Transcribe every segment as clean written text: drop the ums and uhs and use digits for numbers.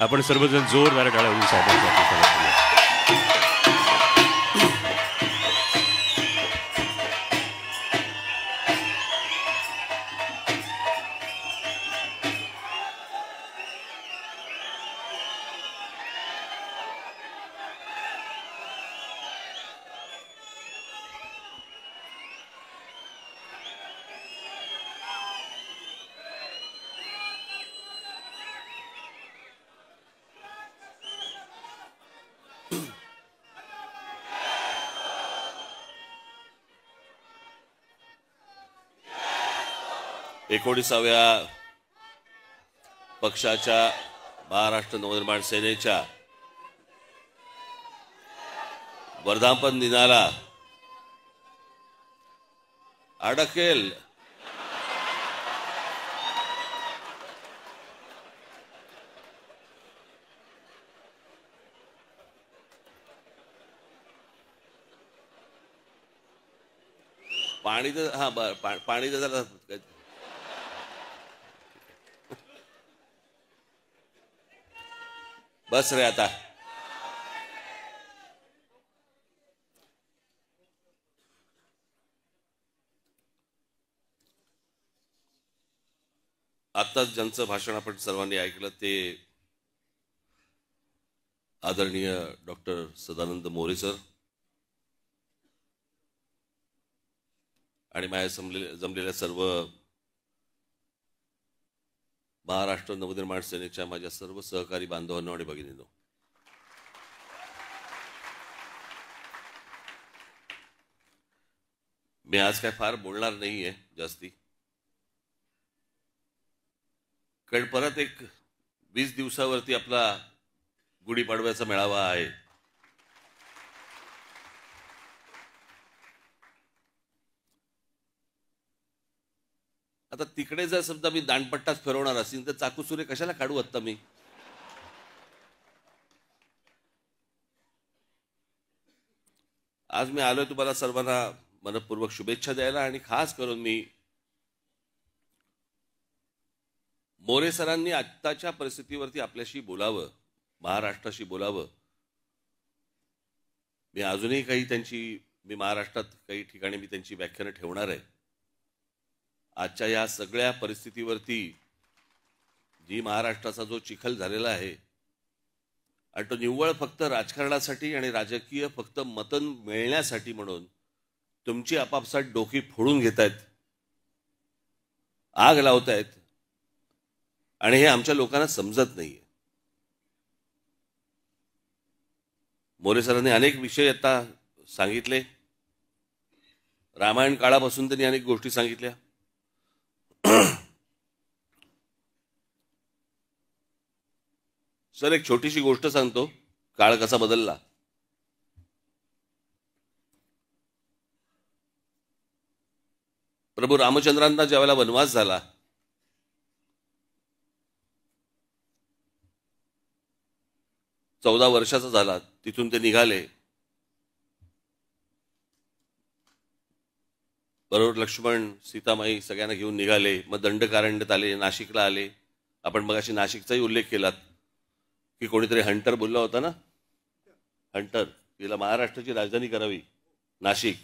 आपण सर्वजण जोरदार टाळ्या वाजवून साहेबांसाठी स्वागत करूया. एकोणीसाव्या पक्षाच्या महाराष्ट्र नवनिर्माण सेनेच्या वर्धापन दिनाला अडकेल पाणी तर पाणी तर झालं. बस रे आता. आत्ताच ज्यांचं भाषण आपण सर्वांनी ऐकलं ते आदरणीय डॉक्टर सदानंद मोरे सर आणि माझ्या जमलेल्या सर्व महाराष्ट्र नवनिर्माण सेनेच्या माझ्या सर्व सहकारी बांधवांनो आणि भगिनींनो, मी आज काय फार बोलणार नाहीये जास्ती, कारण परत एक 20 दिवसावरती आपला गुढीपाडव्याचा मेळावा आहे. आता तिकडे जर समजा मी दांडपट्टाच फिरवणार असेल तर चाकूसुरे कशाला काढू आत्ता मी. आज मी आलोय तुम्हाला सर्वांना मनपूर्वक शुभेच्छा द्यायला आणि खास करून मी मोरे सरांनी आत्ताच्या परिस्थितीवरती आपल्याशी बोलावं, महाराष्ट्राशी बोलावं. मी अजूनही मी महाराष्ट्रात काही ठिकाणी मी त्यांची व्याख्यानं ठेवणार आहे. आजच्या या सगळ्या परिस्थितीवरती जी महाराष्ट्राचा जो चिखल झालेला आहे आणि तो निव्वळ फक्त राजकारणासाठी आणि राजकीय फक्त मतं मिळण्यासाठी म्हणून तुमची आपापसात डोकी फोडून घेतायत, आग लावतायत आणि हे आमच्या लोकांना समजत नाहीये. मोरे सरांनी अनेक विषय आता सांगितले. रामायण काळापासून त्यांनी अनेक गोष्टी सांगितल्या. सर, एक छोटीशी गोष्ट सांगतो, काळ कसा बदलला. प्रभू रामचंद्रांना ज्यावेळेला वनवास झाला, चौदा वर्षाचा झाला, तिथून ते निघाले. बरोबर लक्ष्मण, सीतामाई सगळ्यांना घेऊन निघाले. मग दंडकारण्यात आले, नाशिकला आले. आपण मगाशी नाशिकचाही उल्लेख केलात की कोणीतरी हंटर बोलला होता ना, हंटर, तिला महाराष्ट्राची राजधानी करावी नाशिक.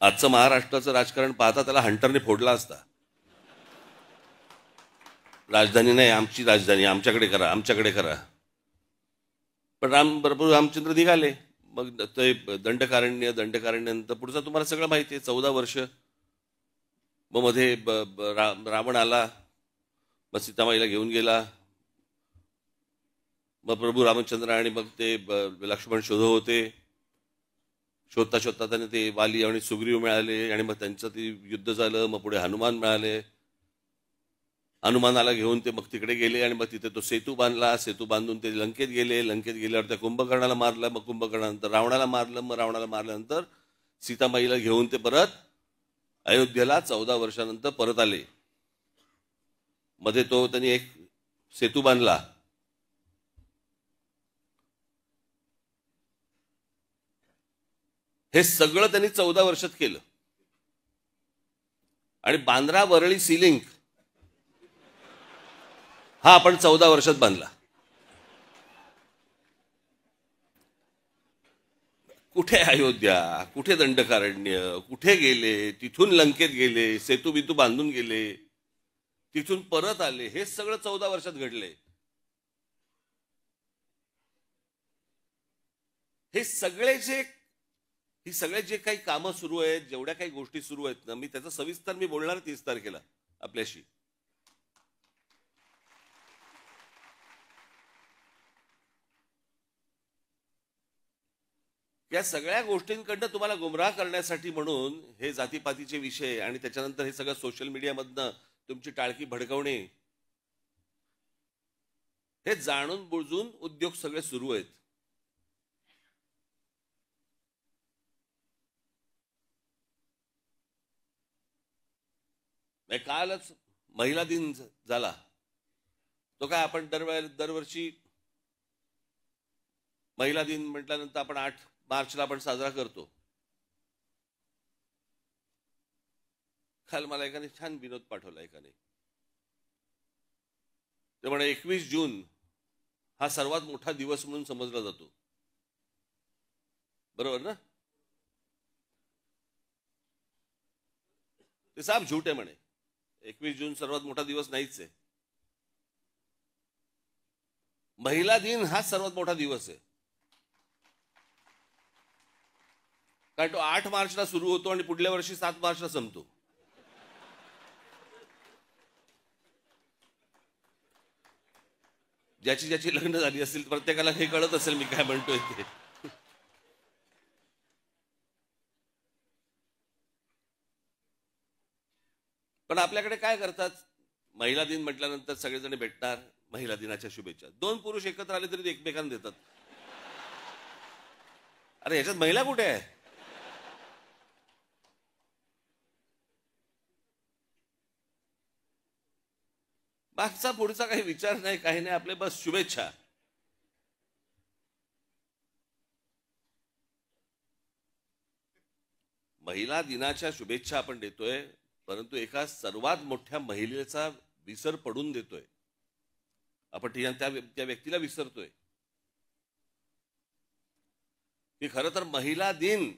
आजचं महाराष्ट्राचं राजकारण पाहता त्याला हंटरने फोडला असता. राजधानी नाही, आमची राजधानी, आमच्याकडे करा, आमच्याकडे करा. पण प्रभू रामचंद्र निघाले. मग ते दंडकारण्यानंतर पुढचं तुम्हाला सगळं माहिती आहे. 14 वर्ष. मग मध्ये रावण आला, मग सीतामाईला घेऊन गेला. मग प्रभू रामचंद्र आणि मग ते लक्ष्मण शोधत होते. शोधता शोधता त्यांना ते वाली आणि सुग्रीव मिळाले आणि मग त्यांचं ते युद्ध झालं. मग पुढे हनुमान मिळाले. हनुमानाला घेऊन ते मग तिकडे गेले आणि मग तिथे तो सेतू बांधला. सेतू बांधून ते लंकेत गेले. लंकेत गेल्यावर त्या कुंभकर्णाला मारलं. मग कुंभकर्णानंतर रावणाला मारलं. मग रावणाला मारल्यानंतर सीतामाईला घेऊन ते परत अयोध्येला 14 वर्षानंतर परत आले. मध्ये तो त्यांनी एक सेतू बांधला. हे सगळं त्यांनी 14 वर्षात केलं. आणि बांद्रा वरळी सी लिंक हा आपण 14 वर्षात बांधला. कुठे अयोध्या, कुठे दंडकारण्य, कुठे गेले, तिथून लंकेत गेले, सेतू बितू बांधून गेले, तिथून परत आले, हे सगळं 14 वर्षात घडले. हे सगळे जे काही कामं सुरू आहेत, जेवढ्या काही गोष्टी सुरू आहेत ना, मी त्याचं सविस्तर मी बोलणार 30 तारखेला आपल्याशी. या सगळ्या गोष्टींकडनं तुम्हाला गुमराह करण्यासाठी म्हणून हे जातीपातीचे विषय आणि त्याच्यानंतर हे सगळं सोशल मीडियामधनं तुमची टाळकी भडकवणे, हे जाणून बुजून उद्योग सगळे सुरू आहेत. कालच महिला दिन झाला. तो काय आपण दरवर्षी महिला दिन म्हटल्यानंतर आपण 8 मार्चला आपण साजरा करतो. काल मला एकाने छान विनोद पाठवला. एकाने ते म्हणे 21 जून हा सर्वात मोठा दिवस म्हणून समजला जातो. बरोबर ना? ते साफ झूट आहे म्हणे. 21 जून सर्वात मोठा दिवस नाहीच आहे. महिला दिन हा सर्वात मोठा दिवस आहे. कारण तो 8 मार्चला सुरू होतो आणि पुढल्या वर्षी 7 मार्चला संपतो. ज्याची लग्न झाली असतील प्रत्येकाला हे कळत असेल मी काय म्हणतोय ते. पण आपल्याकडे काय करतात, महिला दिन म्हटल्यानंतर सगळेजण भेटणार, महिला दिनाच्या शुभेच्छा. 2 पुरुष एकत्र आले तरी एकमेकांना देतात. अरे ह्याच्यात महिला कुठे आहे? मागचा पुढचा काही विचार नाही, काही नाही, आपले बस शुभेच्छा. महिला दिनाच्या शुभेच्छा आपण देतोय, परंतु एका सर्वात मोठ्या महिलेचा विसर पडून देतोय आपण. त्या व्यक्तीला विसरतोय की खरं तर महिला दिन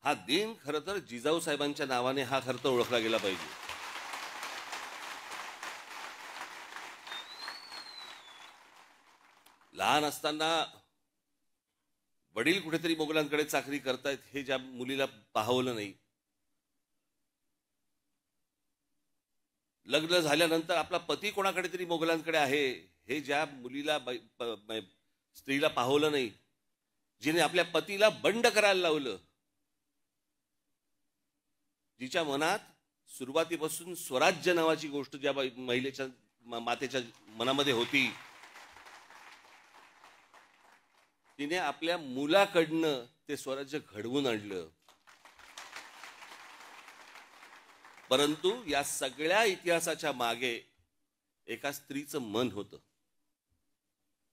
हा दिन खरं तर जिजाऊ साहेबांच्या नावाने हा खरं तर ओळखला गेला पाहिजे. लहान असताना वडील कुठेतरी मोगलांकडे चाकरी करतायत हे ज्या मुलीला पाहवलं नाही, लग्न झाल्यानंतर आपला पती कोणाकडे तरी मोगलांकडे आहे हे ज्या मुलीला स्त्रीला पाहवलं नाही, जिने आपल्या पतीला बंड करायला लावलं, जिच्या मनात सुरुवातीपासून स्वराज्य नावाची गोष्ट ज्या महिलेच्या मातेच्या मनामध्ये होती, तिने आपल्या मुलाकडनं ते स्वराज्य घडवून आणलं. परंतु या सगळ्या इतिहासाच्या मागे एका स्त्रीचं मन होतं,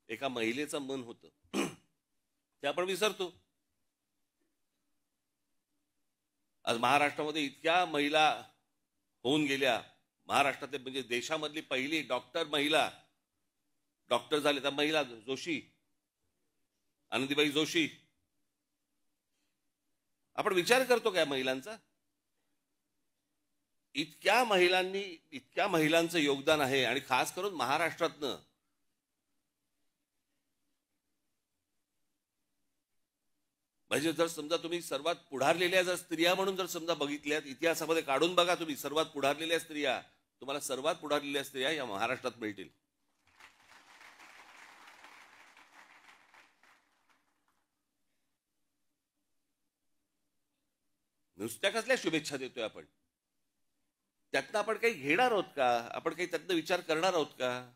एका महिलेचं मन होतं. ते आपण विसरतो. आज महाराष्ट्रामध्ये इतक्या महिला होऊन गेल्या. महाराष्ट्रात म्हणजे देशामधली पहिली महिला डॉक्टर झाली त्या महिला जोशी, आनंदीबाई जोशी. आपण विचार करतो काय महिलांचा? इतक्या महिलांचं योगदान आहे. आणि खास करून महाराष्ट्रातनं म्हणजे जर समजा तुम्ही सर्वात पुढारलेल्या जर स्त्रिया म्हणून जर समजा बघितल्यात, इतिहासामध्ये काढून बघा तुम्ही, सर्वात पुढारलेल्या स्त्रिया, तुम्हाला सर्वात पुढारलेल्या स्त्रिया या महाराष्ट्रात मिळतील. नुसत्या कसल्या शुभेच्छा देतोय आपण? त्यातनं आपण काही घेणार आहोत का? आपण काही त्यातनं विचार करणार आहोत का?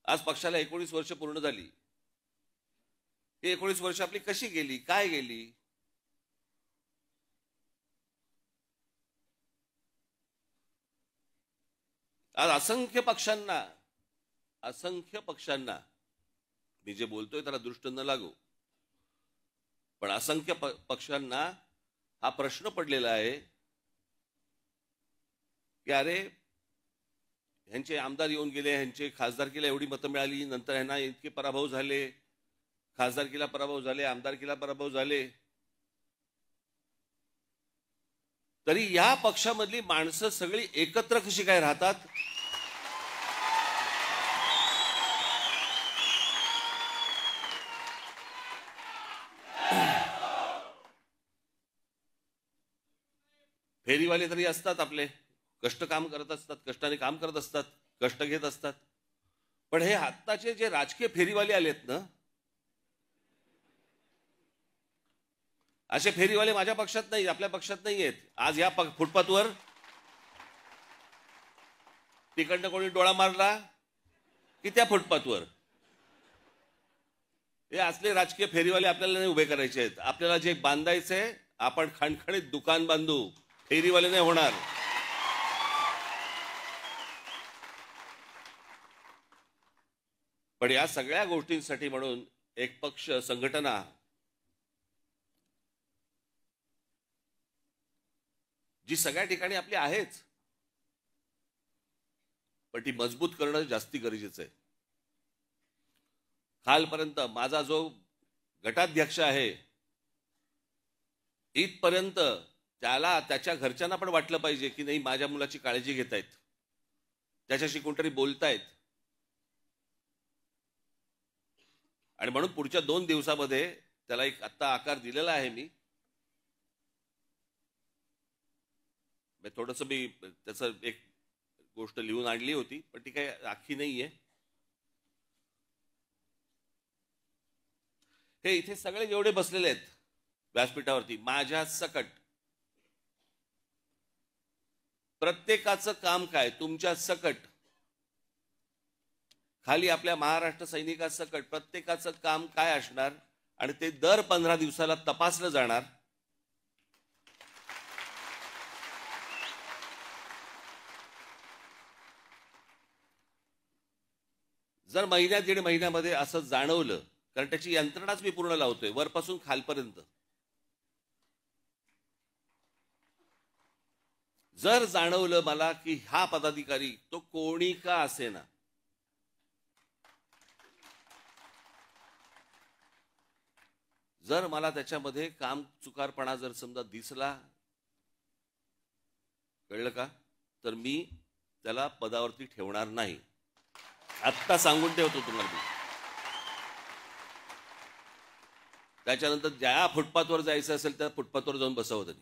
आज पक्षाला 19 वर्ष पूर्ण झाली. ही 19 वर्ष आपली कशी गेली, काय गेली? आज असंख्य पक्षांना मी जे बोलतोय त्याला दृष्ट न लागू, पण असंख्य पक्षांना हा प्रश्न पडलेला आहे की अरे ह्यांचे आमदार येऊन गेले, ह्यांचे खासदारकीला एवढी मतं मिळाली, नंतर ह्यांना इतके पराभव झाले, खासदारकीला पराभव झाले, आमदारकीला पराभव झाले, तरी या पक्षामधली माणसं सगळी एकत्र कशी काय राहतात? फेरीवाले तरी असतात, आपले कष्ट काम करत असतात, कष्टाने काम करत असतात, कष्ट घेत असतात. पण हे आत्ताचे जे राजकीय फेरीवाले आलेत ना, असे फेरीवाले माझ्या पक्षात नाही, आपल्या पक्षात नाही आहेत. आज या फुटपाथवर तिकडनं कोणी डोळा मारला की त्या फुटपाथवर हे असले राजकीय फेरीवाले आपल्याला नाही उभे करायचे आहेत. आपल्याला जे बांधायचंय, आपण खणखणीत दुकान बांधू, फेरीवाले नाही होणार. पण या सगळ्या गोष्टींसाठी म्हणून एक पक्ष संघटना जी सगळ्या ठिकाणी आपली आहेच, पण ती मजबूत करणं जास्ती गरजेचं आहे. कालपर्यंत माझा जो गटाध्यक्ष आहे, इथपर्यंत त्याला त्याच्या घरच्यांना पण वाटलं पाहिजे की नाही, माझ्या मुलाची काळजी घेतायत, त्याच्याशी कोणतरी बोलतायत. आणि म्हणून पुढच्या 2 दिवसामध्ये त्याला एक आत्ता आकार दिलेला आहे मी. थोडंसं मी त्याचं एक गोष्ट लिहून आणली होती, पण ती काही आखी नाहीये. हे इथे सगळे जेवढे बसलेले आहेत व्यासपीठावरती, माझ्या सकट प्रत्येकाचं काम काय, तुमच्या सकट खाली आपल्या महाराष्ट्र सैनिकासकट प्रत्येकाचं काम काय असणार, आणि ते दर 15 दिवसाला तपासलं जाणार. जर महिन्या 1.5 महिन्यामध्ये असं जाणवलं, कारण त्याची यंत्रणाच मी पूर्ण लावतोय वरपासून खालपर्यंत, जर जाणवलं मला की हा पदाधिकारी तो कोणी का असेना, जर मला त्याच्यामध्ये काम चुकारपणा जर समजा दिसला, कळलं का, तर मी त्याला पदावरती ठेवणार नाही. आत्ता सांगून ठेवतो तुम्हाला मी. त्याच्यानंतर ज्या फुटपाथवर जायचं असेल त्या फुटपाथवर जाऊन बसवत त्यांनी.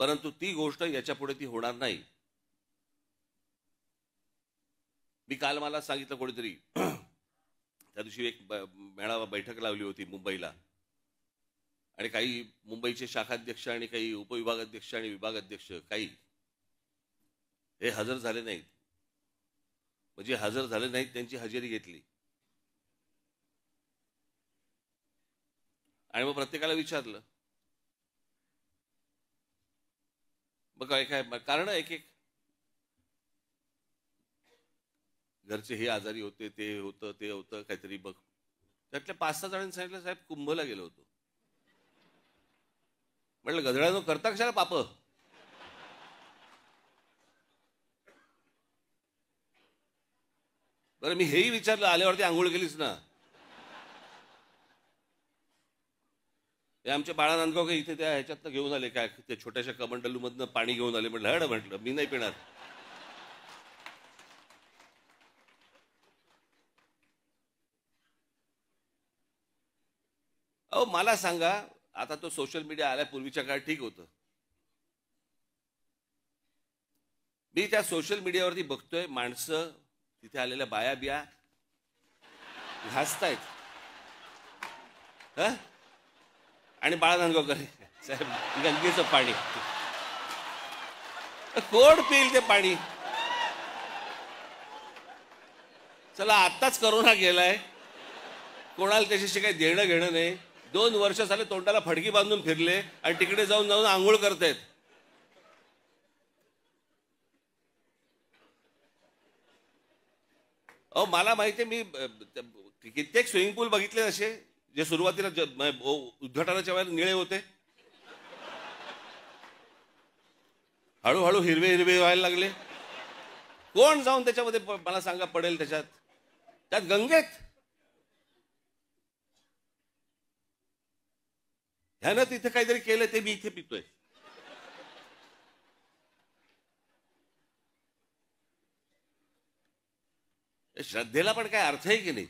परंतु ती गोष्ट याच्या पुढे ती होणार नाही. मी काल मला सांगितलं कोणीतरी, त्या दिवशी एक मेळावा बैठक लावली होती मुंबईला, आणि काही मुंबईचे शाखाध्यक्ष आणि काही उपविभागाध्यक्ष आणि विभागाध्यक्ष काही हे हजर झाले नाहीत. म्हणजे हजर झाले नाहीत, त्यांची हजेरी घेतली. आणि मग प्रत्येकाला विचारलं, मग काय काय कारण, एक एक घरचे हे आजारी होते, ते होतं काहीतरी. बघ, त्यातल्या 5-6 जणांनी सांगितलं, साहेब कुंभला गेलो होतो. म्हटलं, गधड्यानो करता कशाला पाप? बरं, मी हेही विचारलं, आल्यावरती आंघोळ केलीच ना? हे आमच्या बाळा नांदगावकर इथे त्या ह्याच्यातनं घेऊन आले, काय ते छोट्याशा कमंडलू मधनं पाणी घेऊन आले. म्हटलं हड, म्हटलं मी नाही पिणार. अहो मला सांगा, आता तो सोशल मीडिया आल्यापूर्वीच्या काळात ठीक होतं. मी त्या सोशल मीडियावरती बघतोय, माणसं तिथे आलेल्या बाया बिया हसतायत, आणि बाळा नांदगावकर साहेब गंगेचं पाणी कोण पिईल ते पाणी? चला, आत्ताच करोना गेलाय, कोणाला त्याच्याशी काही देणं घेणं नाही. 2 वर्ष झाले तोंडाला फडकी बांधून फिरले, आणि तिकडे जाऊन जाऊन आंघोळ करतायत. अहो मला माहिती आहे, मी कित्येक स्विमिंग पूल बघितले असे जे सुरुवातीला उद्घाटनाच्या वेळेला निळे होते, हळूहळू हिरवे हिरवे व्हायला लागले. कोण जाऊन त्याच्यामध्ये मला सांगा पडेल त्यात गंगेत. ह्यानं तिथे काहीतरी केलं ते मी इथे पितोय. श्रद्धेला पण काय अर्थ आहे की नाही?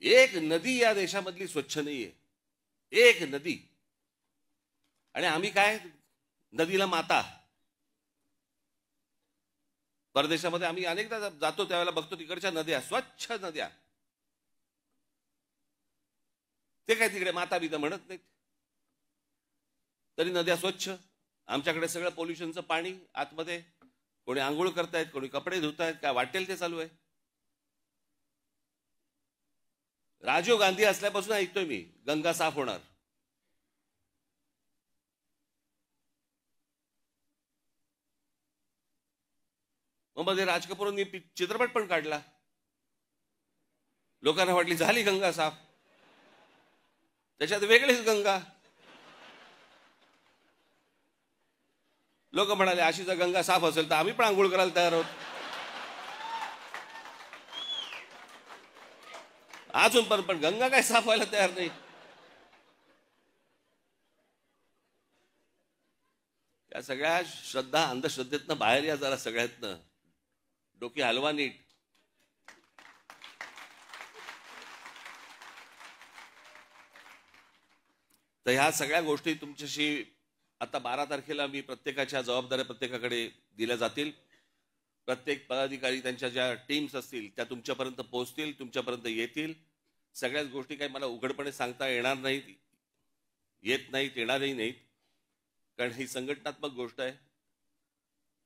एक नदी या देशामधली स्वच्छ नाहीये, एक नदी. आणि आम्ही काय नदीला माता. परदेशामध्ये आम्ही अनेकदा जातो त्यावेळेला बघतो तिकडच्या नद्या स्वच्छ नद्या, ते काय तिकडे माता बिता म्हणत नाहीत, तरी नद्या स्वच्छ. आमच्याकडे सगळं पोल्युशनचं पाणी आतमध्ये, कोणी आंघोळ करतायत, कोणी कपडे धुतायत, काय वाटेल ते चालू आहे. राजीव गांधी असल्यापासून ऐकतोय मी गंगा साफ होणार. मग मध्ये राज कपूरांनी चित्रपट पण काढला, लोकांना वाटली झाली गंगा साफ, त्याच्यात वेगळीच गंगा. लोक म्हणाले अशी जर गंगा साफ असेल तर आम्ही पण आंघोळ करायला तयार आहोत. अजून पण गंगा काय साफ व्हायला तयार नाही. या सगळ्या श्रद्धा अंधश्रद्धेतनं बाहेर या जरा, सगळ्यातनं डोकी हलवा नीट. तर ह्या सगळ्या गोष्टी तुमच्याशी आता 12 तारखेला मी प्रत्येकाच्या जबाबदाऱ्या प्रत्येकाकडे दिल्या जातील. प्रत्येक पदाधिकारी त्यांच्या ज्या टीम्स असतील त्या तुमच्यापर्यंत पोहोचतील, तुमच्यापर्यंत येतील. सगळ्याच गोष्टी काही मला उघडपणे सांगता येणार नाहीत, येत नाहीत, येणारही नाहीत, कारण ही संघटनात्मक गोष्ट आहे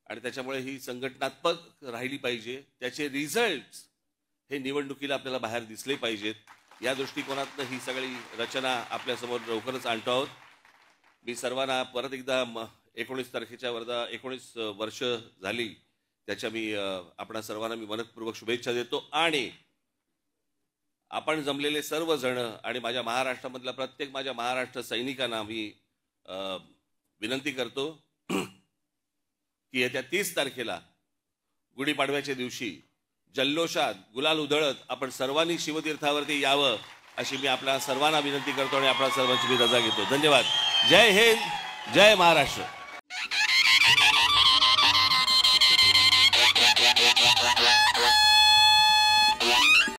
आणि त्याच्यामुळे ही संघटनात्मक राहिली पाहिजे. त्याचे रिझल्ट्स हे निवडणुकीला आपल्याला बाहेर दिसले पाहिजेत. या दृष्टिकोनातनं ही सगळी रचना आपल्यासमोर लवकरच आणतो आहोत. मी सर्वांना परत एकदा 19 तारखेच्या 19 वर्ष झाली त्याच्या मी आपणा सर्वांना मी मनपूर्वक शुभेच्छा देतो. आणि आपण जमलेले सर्वजण आणि माझ्या महाराष्ट्रामधल्या प्रत्येक माझ्या महाराष्ट्र सैनिकांना मी विनंती करतो की येत्या 30 तारखेला गुढीपाडव्याच्या दिवशी जल्लोषात गुलाल उधळत आपण सर्वांनी शिवतीर्थावरती यावं अशी मी आपल्या सर्वांना विनंती करतो आणि आपल्या सर्वांची मी रजा घेतो. धन्यवाद. जय हिंद, जय महाराष्ट्र.